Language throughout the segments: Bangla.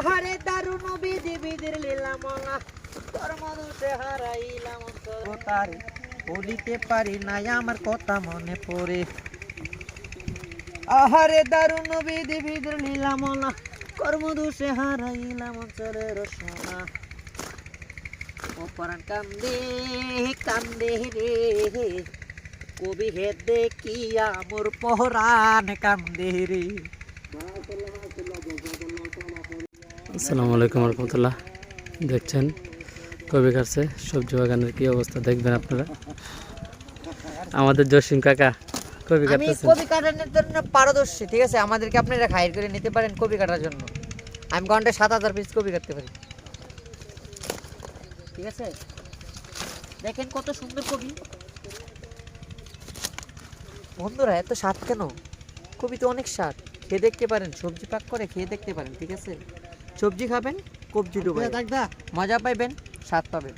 আহারে দারুণ বিধি বিধির লীলা মনা তোর মধুতে হারাইলাম অন্তর তারে বলিতে পারি নাই আমার কথা মনে পড়ে আহারে দারুণ বিধি বিধির লীলা মনা কর্ম দোষে হারাইলাম অঞ্চলের সোনা অপরাণ কান্দে কান্দে রে কবি হে দেখিয়া মোর পহরান কান্দে রে। আসসালামু আলাইকুম রহমতুল্লাহ। দেখছেন কবি কাটছে সবজি বাগানের কি অবস্থা দেখবেন আপনারা। আমাদের জসিম কাকা কবি আমি কাটতেছেন। কবি কাটানোর জন্য পারদর্শী, ঠিক আছে, আমাদেরকে আপনারা হায়ার করে নিতে পারেন কবি কাটার জন্য। আমি ঘন্টায় 7000 পিস কবি কাটতে পারি, ঠিক আছে। দেখেন কত সুন্দর কবি বন্ধুরা, এত স্বাদ কেন? কবি তো অনেক স্বাদ, খেয়ে দেখতে পারেন, সবজি পাক করে খেয়ে দেখতে পারেন, ঠিক আছে। সবজি খাবেন, কবজি ডুবাই মজা পাইবেন, স্বাদ পাবেন।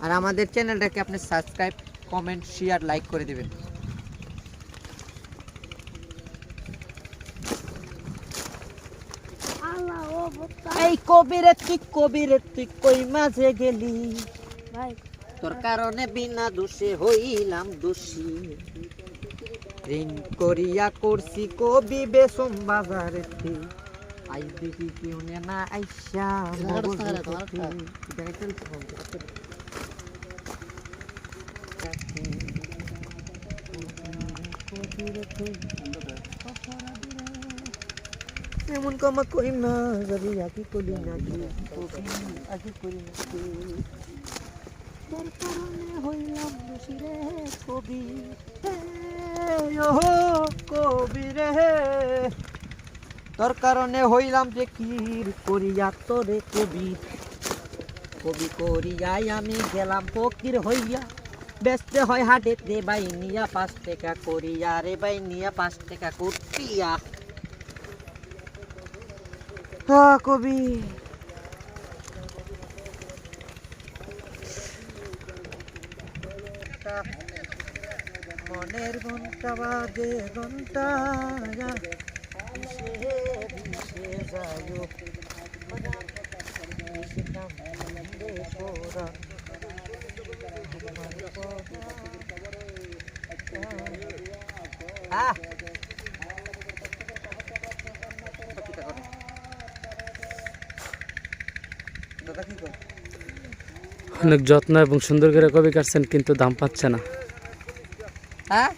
আর আমাদের চ্যানেলটাকে আপনি সাবস্ক্রাইব, কমেন্ট, শেয়ার, লাইক করে দিবেন। এই কবিরে তুই কই মাঝে গেলি ভাই, তোর কারণে বিনা দোষে হইলাম দোষী। ঋণ করিয়া করছি কবি বেসম বাজারে আই দেখি কেউ না আইসা এমন কামা করি না যাবি আকি করি নাকি আকি করি নাকি তোর কারণে হইলাম দোষী রে কবি কবি রে, তোর কারণে হইলাম যে কির করিয়া তোরে কবি কবি করিয়াই আমি গেলাম ফকির হইয়া। বেচতে হয় হাটেতে বাই নিয়া 5 টাকা করিয়া রে বাই নিয়া 5 টাকা করিয়া। কবি মনের ঘন্টা বাজে ঘন্টা অনেক যত্ন এবং সুন্দর করে কবি কাটছেন, কিন্তু দাম পাচ্ছে না। হ্যাঁ